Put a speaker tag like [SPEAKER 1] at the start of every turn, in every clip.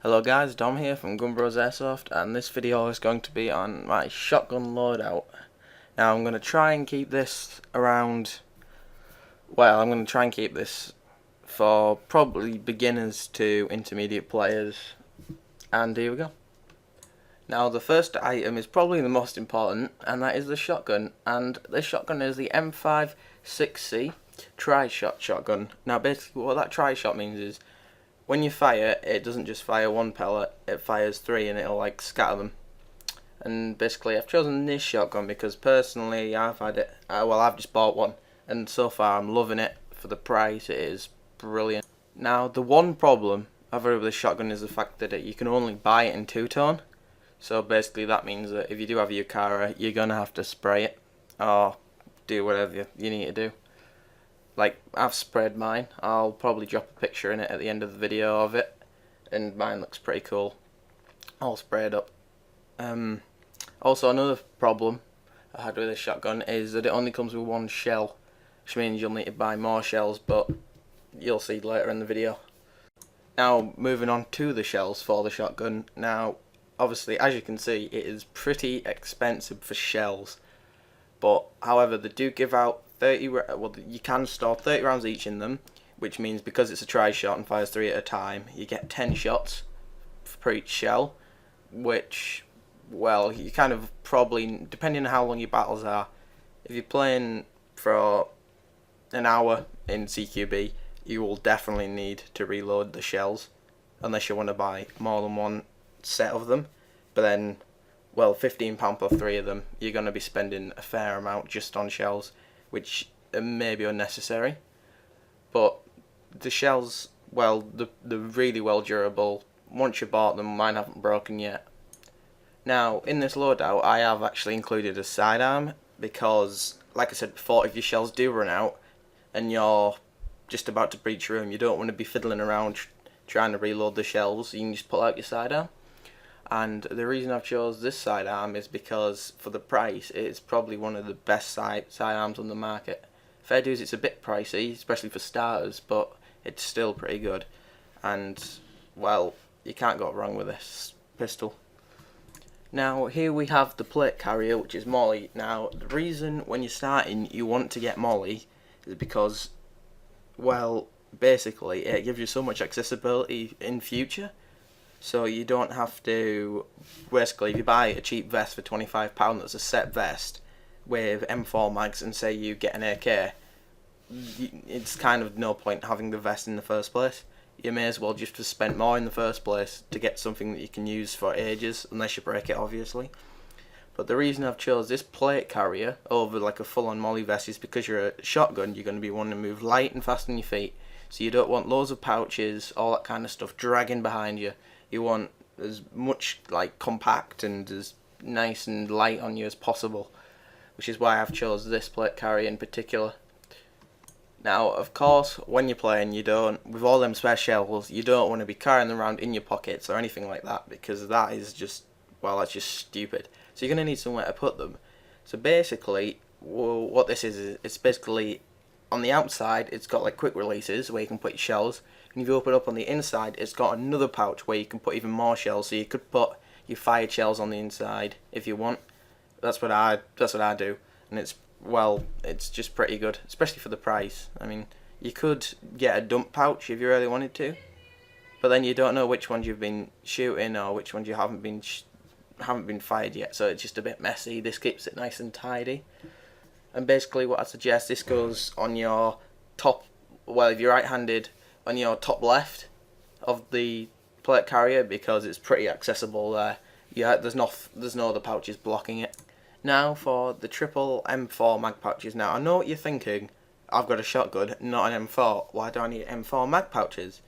[SPEAKER 1] Hello guys, Dom here from Gunbros Airsoft, and this video is going to be on my shotgun loadout. Now I'm going to try and keep this around, I'm going to try and keep this for probably beginners to intermediate players, and here we go. Now the first item is probably the most important, and that is the shotgun, and this shotgun is the M56C tri-shot shotgun. Now basically what that tri-shot means is, when you fire, it doesn't just fire one pellet, it fires three and it'll like scatter them. And basically I've chosen this shotgun because personally I've had it, I've just bought one, and so far I'm loving it. For the price, it is brilliant. Now the one problem I've had with this shotgun is the fact that you can only buy it in two-tone. So basically that means that if you do have your Yukara, you're going to have to spray it or do whatever you need to do. Like, I've sprayed mine. I'll probably drop a picture in it at the end of the video of it, and mine looks pretty cool, all sprayed up. Also, another problem I had with this shotgun is that it only comes with one shell, which means you'll need to buy more shells, but you'll see later in the video. Now, moving on to the shells for the shotgun. Now, obviously, as you can see, it is pretty expensive for shells, but however, they do give out 30, you can store 30 rounds each in them, which means because it's a tri-shot and fires 3 at a time, you get 10 shots per each shell, which, well, you kind of probably, depending on how long your battles are, if you're playing for an hour in CQB, you will definitely need to reload the shells, unless you want to buy more than one set of them. But then, well, £15 per 3 of them, you're going to be spending a fair amount just on shells, which may be unnecessary. But the shells, well, they're really well durable. Once you bought them, mine haven't broken yet. Now, in this loadout, I have actually included a sidearm because, like I said before, if your shells do run out and you're just about to breach room, you don't want to be fiddling around trying to reload the shells. You can just pull out your sidearm. And the reason I've chose this sidearm is because for the price, it's probably one of the best sidearms on the market. Fair dues, it's a bit pricey, especially for starters, but it's still pretty good. And, well, you can't go wrong with this pistol. Now, here we have the plate carrier, which is Molly. Now, the reason when you're starting you want to get Molly is because, well, basically, it gives you so much accessibility in future. So you don't have to, basically, if you buy a cheap vest for £25 that's a set vest with M4 mags and say you get an AK, it's kind of no point having the vest in the first place. You may as well just have spent more in the first place to get something that you can use for ages, unless you break it obviously. But the reason I've chose this plate carrier over like a full-on Molly vest is because you're a shotgun, you're going to be wanting to move light and fast on your feet, so you don't want loads of pouches, all that kind of stuff dragging behind you. You want as much like compact and as nice and light on you as possible, which is why I've chose this plate carrier in particular. Now, of course, when you're playing, you don't, with all them spare shells, you don't want to be carrying them around in your pockets or anything like that, because that is just, well, that's just stupid. So you're going to need somewhere to put them. So basically, what this is it's basically, on the outside, it's got like quick releases where you can put your shells. And if you open it up on the inside, it's got another pouch where you can put even more shells. So you could put your fired shells on the inside if you want. That's what I do, and it's, well, it's just pretty good, especially for the price. I mean, you could get a dump pouch if you really wanted to, but then you don't know which ones you've been shooting or which ones you haven't been fired yet. So it's just a bit messy. This keeps it nice and tidy. And basically, what I suggest, this goes on your top. Well, if you're right-handed, on your top left of the plate carrier, because it's pretty accessible there. Yeah, there's no other pouches blocking it. Now for the triple M4 mag pouches. Now I know what you're thinking. I've got a shotgun, not an M4. Why do I need M4 mag pouches?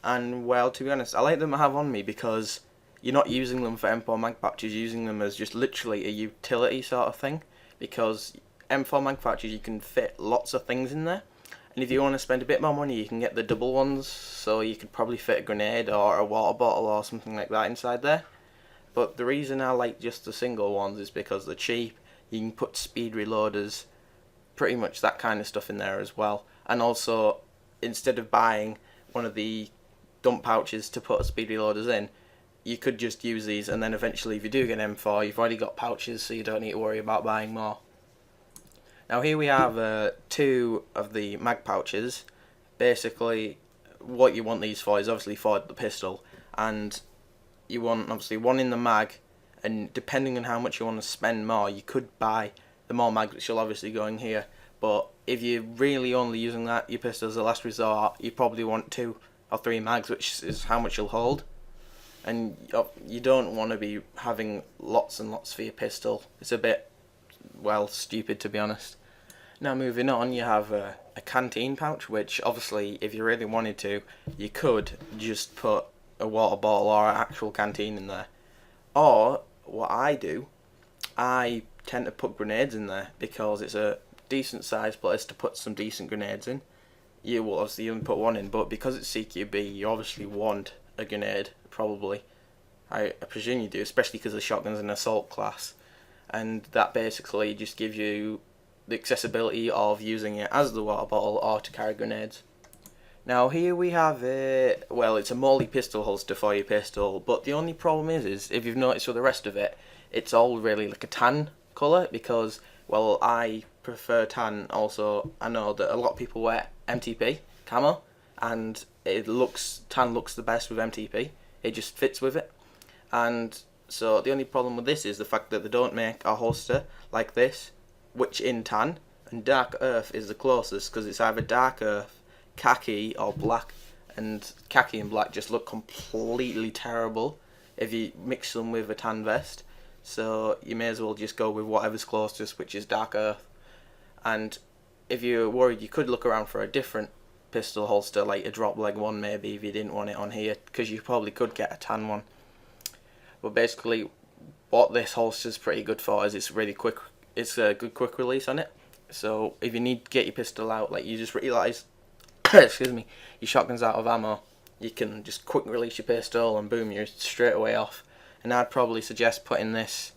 [SPEAKER 1] And well, to be honest, I like them to have on me because you're not using them for M4 mag pouches. You're using them as just literally a utility sort of thing. Because M4 mag pouches, you can fit lots of things in there. And if you want to spend a bit more money, you can get the double ones, so you could probably fit a grenade or a water bottle or something like that inside there. But the reason I like just the single ones is because they're cheap. You can put speed reloaders, pretty much that kind of stuff in there as well. And also, instead of buying one of the dump pouches to put speed reloaders in, you could just use these, and then eventually if you do get an M4, you've already got pouches, so you don't need to worry about buying more. Now here we have 2 of the mag pouches. Basically what you want these for is obviously for the pistol, and you want obviously one in the mag, and depending on how much you want to spend more, you could buy the more mags, which will obviously go in here. But if you're really only using your pistol as a last resort, you probably want 2 or 3 mags, which is how much you'll hold. And you don't want to be having lots and lots for your pistol. It's a bit, well, stupid, to be honest. Now moving on, you have a canteen pouch, which obviously if you really wanted to, you could just put a water bottle or an actual canteen in there. Or what I do, I tend to put grenades in there because it's a decent sized place to put some decent grenades in. You will obviously only put 1 in, but because it's CQB, you obviously want a grenade, probably. I presume you do, especially because the shotgun's an assault class, and that basically just gives you the accessibility of using it as the water bottle or to carry grenades. Now here we have it's a molly pistol holster for your pistol, but the only problem is if you've noticed with the rest of it, it's all really like a tan colour, because, well, I prefer tan. Also, I know that a lot of people wear MTP camo, and tan looks the best with MTP. It just fits with it. And so the only problem with this is the fact that they don't make a holster like this, which in tan, and dark earth is the closest, because it's either dark earth, khaki or black, and khaki and black just look completely terrible if you mix them with a tan vest. So you may as well just go with whatever's closest, which is dark earth. And if you're worried, you could look around for a different pistol holster, like a drop leg one maybe, if you didn't want it on here, because you probably could get a tan one. But basically what this holster is pretty good for is it's really quick. It's a good quick release on it. So if you need to get your pistol out, like you just realise excuse me, your shotgun's out of ammo, you can just quick release your pistol and boom, you're straight away off. And I'd probably suggest putting this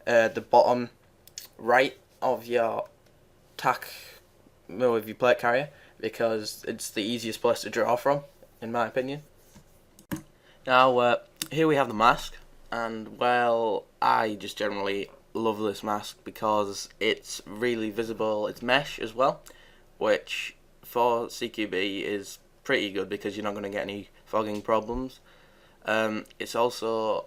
[SPEAKER 1] the bottom right of your with your plate carrier, because it's the easiest place to draw from, in my opinion. Now here we have the mask, and well, I just generally love this mask because it's really visible. It's mesh as well, which for CQB is pretty good because you're not going to get any fogging problems. It's also,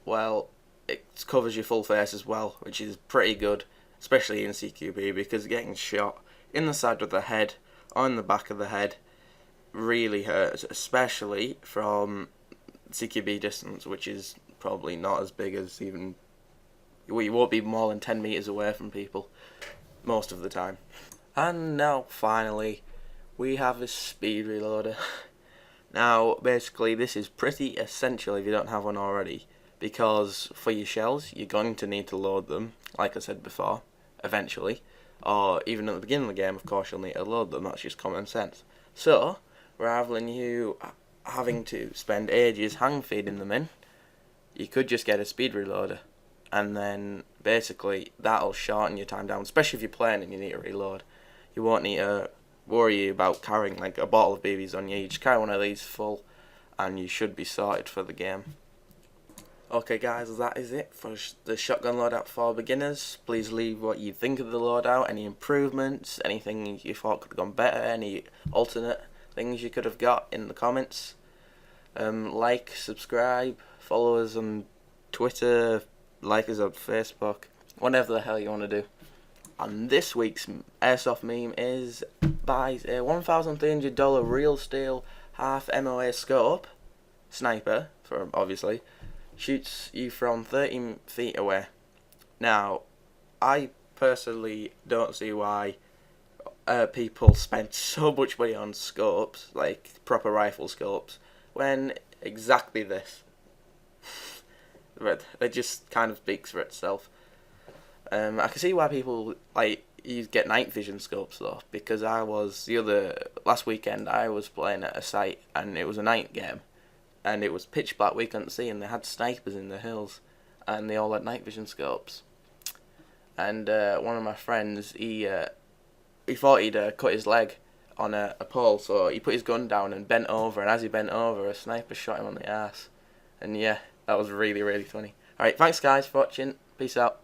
[SPEAKER 1] well, it covers your full face as well, which is pretty good, especially in CQB, because getting shot in the side of the head or in the back of the head really hurts, especially from CQB distance, which is probably not as big as even, well, you won't be more than 10 meters away from people most of the time. And now finally we have a speed reloader. Now basically this is pretty essential if you don't have one already, because for your shells you're going to need to load them, like I said before, eventually, or even at the beginning of the game of course you'll need to load them. That's just common sense. So rather than you having to spend ages hang feeding them in, you could just get a speed reloader, and then basically that'll shorten your time down, especially if you're playing and you need to reload. You won't need to worry about carrying like a bottle of BBs on you. You just carry one of these full and you should be sorted for the game. Okay guys, that is it for the shotgun loadout for beginners. Please leave what you think of the loadout, any improvements, anything you thought could have gone better, any alternate things you could have got in the comments. Like, subscribe, follow us on Twitter, like us on Facebook, whatever the hell you want to do. And this week's Airsoft meme is buys a $1,300 real steel half MOA scope, sniper, for obviously, shoots you from 30 feet away. Now, I personally don't see why people spend so much money on scopes, like proper rifle scopes, when exactly this. But it just kind of speaks for itself. I can see why people you get night vision scopes though, because last weekend I was playing at a site and it was a night game, and it was pitch black, we couldn't see, and they had snipers in the hills, and they all had night vision scopes. And one of my friends, he thought he'd cut his leg, on a pole, so he put his gun down and bent over, and as he bent over, a sniper shot him on the ass. And yeah, that was really, really funny. Alright, thanks guys for watching. Peace out.